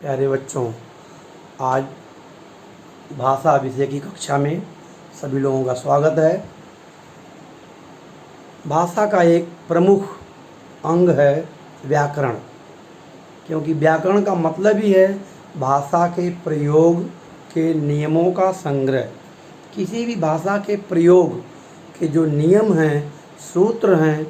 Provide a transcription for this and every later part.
प्यारे बच्चों, आज भाषा विषय की कक्षा में सभी लोगों का स्वागत है। भाषा का एक प्रमुख अंग है व्याकरण, क्योंकि व्याकरण का मतलब ही है भाषा के प्रयोग के नियमों का संग्रह। किसी भी भाषा के प्रयोग के जो नियम हैं, सूत्र हैं,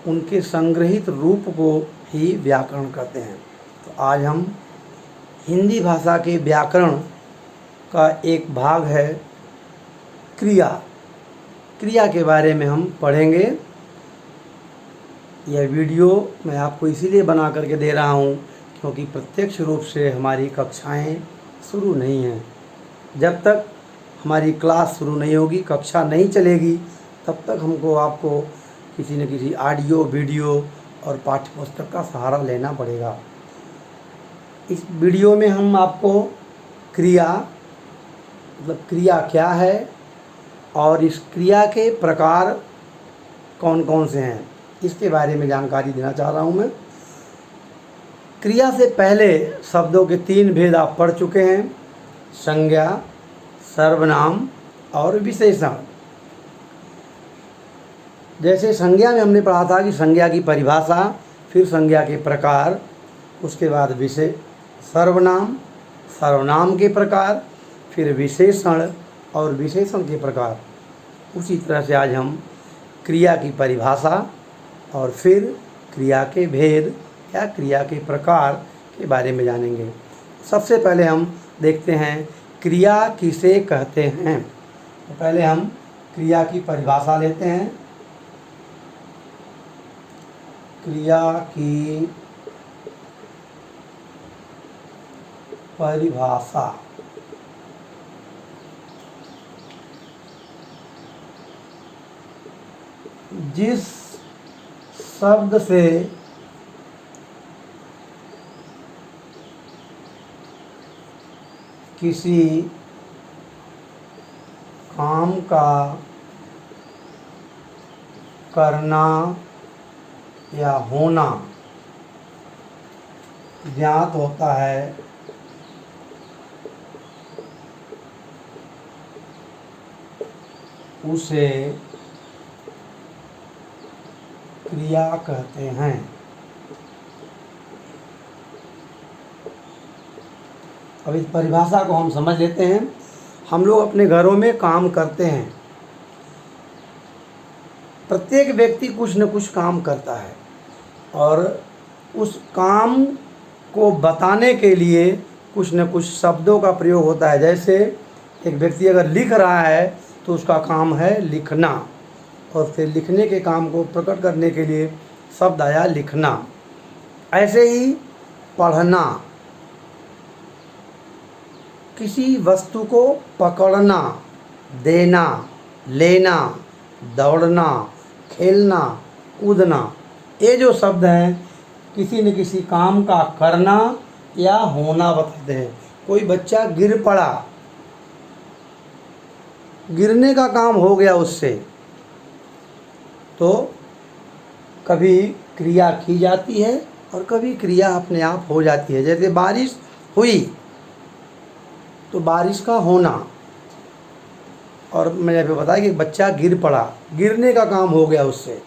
उनके संग्रहित रूप को ही व्याकरण कहते हैं। तो आज हम हिंदी भाषा के व्याकरण का एक भाग है क्रिया। क्रिया के बारे में हम पढ़ेंगे। यह वीडियो मैं आपको इसीलिए बना करके दे रहा हूँ क्योंकि प्रत्यक्ष रूप से हमारी कक्षाएं शुरू नहीं हैं। जब तक हमारी क्लास शुरू नहीं होगी, कक्षा नहीं चलेगी, तब तक हमको आपको किसी न किसी ऑडियो, वीडियो और पाठ्य पुस्तक का सहारा लेना पड़ेगा। इस वीडियो में हम आपको क्रिया मतलब क्रिया क्या है और इस क्रिया के प्रकार कौन कौन से हैं, इसके बारे में जानकारी देना चाह रहा हूँ मैं। क्रिया से पहले शब्दों के 3 भेद आप पढ़ चुके हैं: संज्ञा, सर्वनाम और विशेषण। जैसे संज्ञा में हमने पढ़ा था कि संज्ञा की परिभाषा, फिर संज्ञा के प्रकार, उसके बाद सर्वनाम, सर्वनाम के प्रकार, फिर विशेषण और विशेषण के प्रकार। उसी तरह से आज हम क्रिया की परिभाषा और फिर क्रिया के भेद या क्रिया के प्रकार के बारे में जानेंगे। सबसे पहले हम देखते हैं क्रिया किसे कहते हैं। तो पहले हम क्रिया की परिभाषा लेते हैं। क्रिया की परिभाषा जिस शब्द से किसी काम का करना या होना ज्ञात होता है, उसे क्रिया कहते हैं। अब इस परिभाषा को हम समझ लेते हैं। हम लोग अपने घरों में काम करते हैं। प्रत्येक व्यक्ति कुछ न कुछ काम करता है और उस काम को बताने के लिए कुछ न कुछ शब्दों का प्रयोग होता है। जैसे एक व्यक्ति अगर लिख रहा है तो उसका काम है लिखना, और फिर लिखने के काम को प्रकट करने के लिए शब्द आया लिखना। ऐसे ही पढ़ना, किसी वस्तु को पकड़ना, देना, लेना, दौड़ना, खेलना, कूदना, ये जो शब्द हैं किसी न किसी काम का करना या होना बताते हैं। कोई बच्चा गिर पड़ा, गिरने का काम हो गया उससे, तो कभी क्रिया की जाती है और कभी क्रिया अपने आप हो जाती है। जैसे बारिश हुई तो बारिश का होना, और मैंने अभी बताया कि बच्चा गिर पड़ा, गिरने का काम हो गया उससे।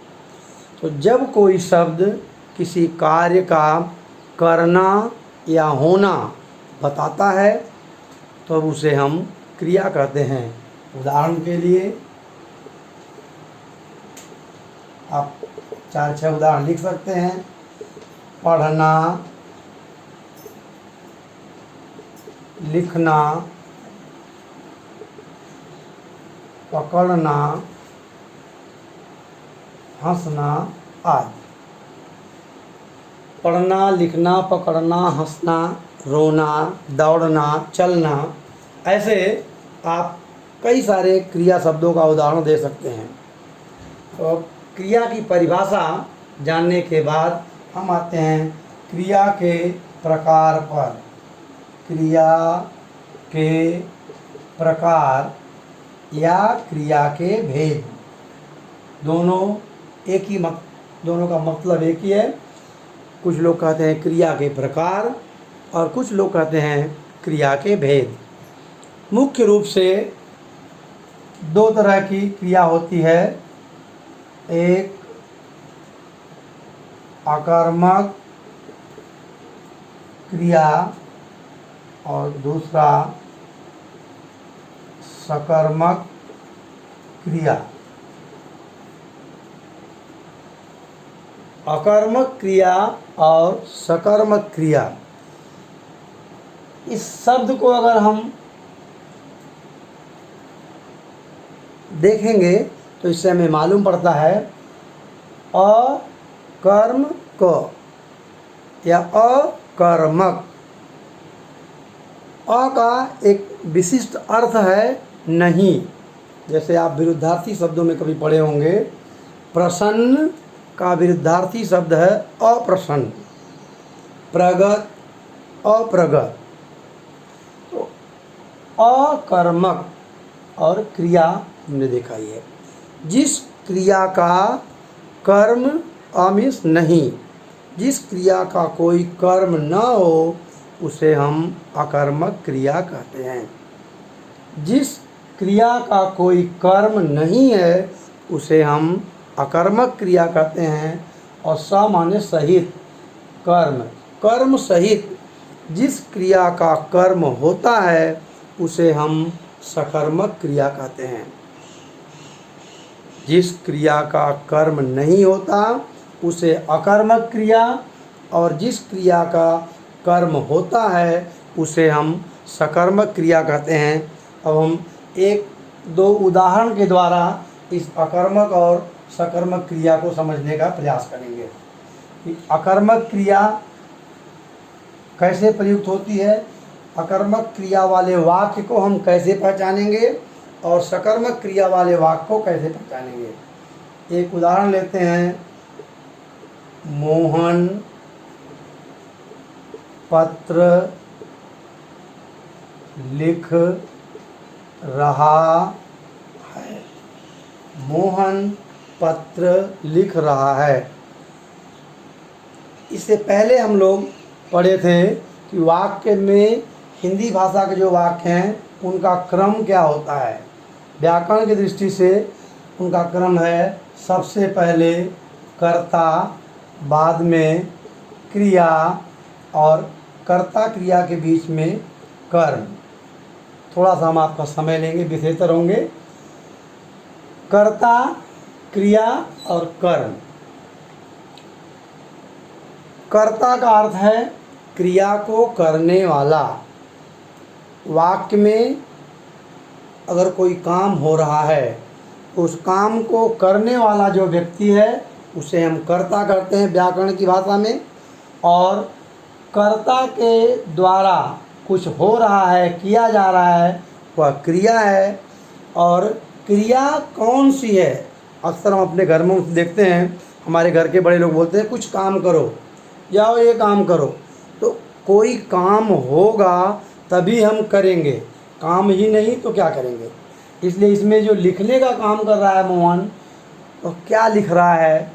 तो जब कोई शब्द किसी कार्य का करना या होना बताता है तो उसे हम क्रिया कहते हैं। उदाहरण के लिए आप 4-6 उदाहरण लिख सकते हैं। पढ़ना, लिखना, पकड़ना, हंसना आदि। पढ़ना, लिखना, पकड़ना, हंसना, रोना, दौड़ना, चलना, ऐसे आप कई सारे क्रिया शब्दों का उदाहरण दे सकते हैं। तो क्रिया की परिभाषा जानने के बाद हम आते हैं क्रिया के प्रकार पर। क्रिया के प्रकार या क्रिया के भेद, दोनों का मतलब एक ही है। कुछ लोग कहते हैं क्रिया के प्रकार और कुछ लोग कहते हैं क्रिया के भेद। मुख्य रूप से दो तरह की क्रिया होती है, एक आकर्मक क्रिया और दूसरा सकर्मक क्रिया। अकर्मक क्रिया और सकर्मक क्रिया, इस शब्द को अगर हम देखेंगे तो इससे हमें मालूम पड़ता है अकर्म क या अकर्मक। अ का एक विशिष्ट अर्थ है नहीं, जैसे आप विरुद्धार्थी शब्दों में कभी पढ़े होंगे, प्रसन्न का विरुद्धार्थी शब्द है अप्रसन्न, प्रगत अप्रगत। तो अकर्मक और क्रिया हमने देखा ही है, जिस क्रिया का कर्म आमिष नहीं, जिस क्रिया का कोई कर्म न हो उसे हम अकर्मक क्रिया कहते हैं। जिस क्रिया का कोई कर्म नहीं है उसे हम अकर्मक क्रिया कहते हैं। और स माने सहित कर्म, कर्म सहित जिस क्रिया का कर्म होता है उसे हम सकर्मक क्रिया कहते हैं। जिस क्रिया का कर्म नहीं होता उसे अकर्मक क्रिया, और जिस क्रिया का कर्म होता है उसे हम सकर्मक क्रिया कहते हैं। अब हम एक दो उदाहरण के द्वारा इस अकर्मक और सकर्मक क्रिया को समझने का प्रयास करेंगे कि अकर्मक क्रिया कैसे प्रयुक्त होती है, अकर्मक क्रिया वाले वाक्य को हम कैसे पहचानेंगे और सकर्मक क्रिया वाले वाक्य को कैसे पहचानेंगे। एक उदाहरण लेते हैं, मोहन पत्र लिख रहा है। मोहन पत्र लिख रहा है। इससे पहले हम लोग पढ़े थे कि वाक्य में हिंदी भाषा के जो वाक्य हैं उनका क्रम क्या होता है। व्याकरण की दृष्टि से उनका क्रम है, सबसे पहले कर्ता, बाद में क्रिया और कर्ता क्रिया के बीच में कर्म। थोड़ा सा हम आपका समय लेंगे, विशेषतर होंगे। कर्ता, क्रिया और कर्म। कर्ता का अर्थ है क्रिया को करने वाला। वाक्य में अगर कोई काम हो रहा है उस काम को करने वाला जो व्यक्ति है उसे हम कर्ता कहते हैं व्याकरण की भाषा में। और कर्ता के द्वारा कुछ हो रहा है, किया जा रहा है, वह क्रिया है। और क्रिया कौन सी है, अक्सर हम अपने घर में देखते हैं, हमारे घर के बड़े लोग बोलते हैं कुछ काम करो, जाओ ये काम करो। तो कोई काम होगा तभी हम करेंगे, काम ही नहीं तो क्या करेंगे। इसलिए इसमें जो लिखने का काम कर रहा है मोहन, तो क्या लिख रहा है,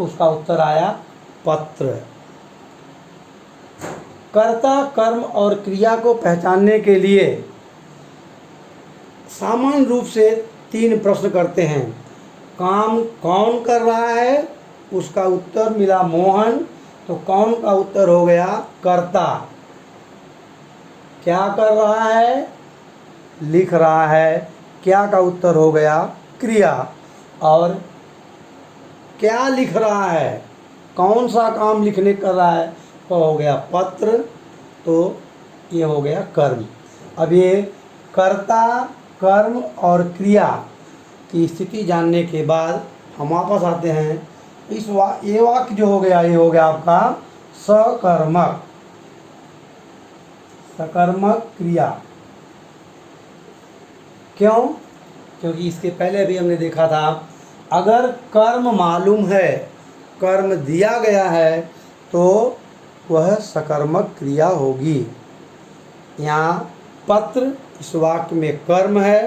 उसका उत्तर आया पत्र। कर्ता, कर्म और क्रिया को पहचानने के लिए सामान्य रूप से 3 प्रश्न करते हैं। काम कौन कर रहा है, उसका उत्तर मिला मोहन, तो कौन का उत्तर हो गया कर्ता। क्या कर रहा है, लिख रहा है, क्या का उत्तर हो गया क्रिया। और क्या लिख रहा है, कौन सा काम लिखने कर रहा है, तो हो गया पत्र, तो ये हो गया कर्म। अब ये कर्ता, कर्म और क्रिया की स्थिति जानने के बाद हम वापस आते हैं ये वाक्य जो हो गया, ये हो गया आपका सकर्मक, सकर्मक क्रिया। क्यों? क्योंकि इसके पहले भी हमने देखा था, अगर कर्म मालूम है, कर्म दिया गया है, तो वह सकर्मक क्रिया होगी। यहाँ पत्र, इस वाक्य में कर्म है,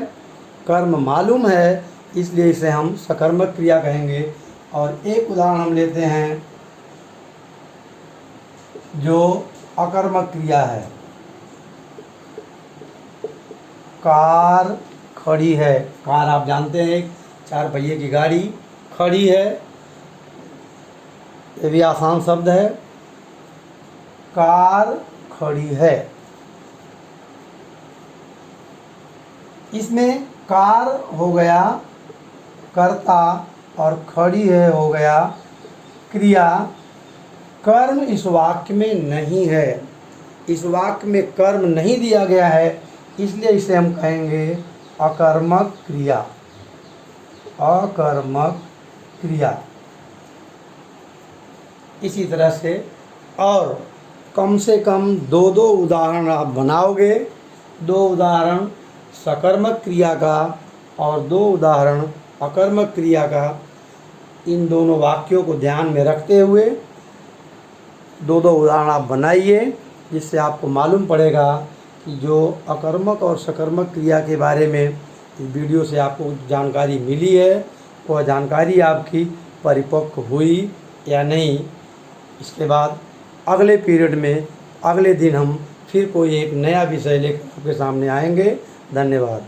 कर्म मालूम है, इसलिए इसे हम सकर्मक क्रिया कहेंगे। और एक उदाहरण हम लेते हैं जो अकर्मक क्रिया है। कार खड़ी है। कार आप जानते हैं, एक 4 पहिए की गाड़ी खड़ी है, ये भी आसान शब्द है। कार खड़ी है, इसमें कार हो गया कर्ता और खड़ी है हो गया क्रिया। कर्म इस वाक्य में नहीं है, इस वाक्य में कर्म नहीं दिया गया है, इसलिए इसे हम कहेंगे अकर्मक क्रिया। अकर्मक क्रिया। इसी तरह से और कम से कम 2 उदाहरण आप बनाओगे, 2 उदाहरण सकर्मक क्रिया का और 2 उदाहरण अकर्मक क्रिया का। इन दोनों वाक्यों को ध्यान में रखते हुए 2 उदाहरण आप बनाइए, जिससे आपको मालूम पड़ेगा कि जो अकर्मक और सकर्मक क्रिया के बारे में इस वीडियो से आपको जानकारी मिली है, वह जानकारी आपकी परिपक्व हुई या नहीं। इसके बाद अगले पीरियड में अगले दिन हम फिर कोई एक नया विषय लेकर आपके सामने आएंगे। धन्यवाद।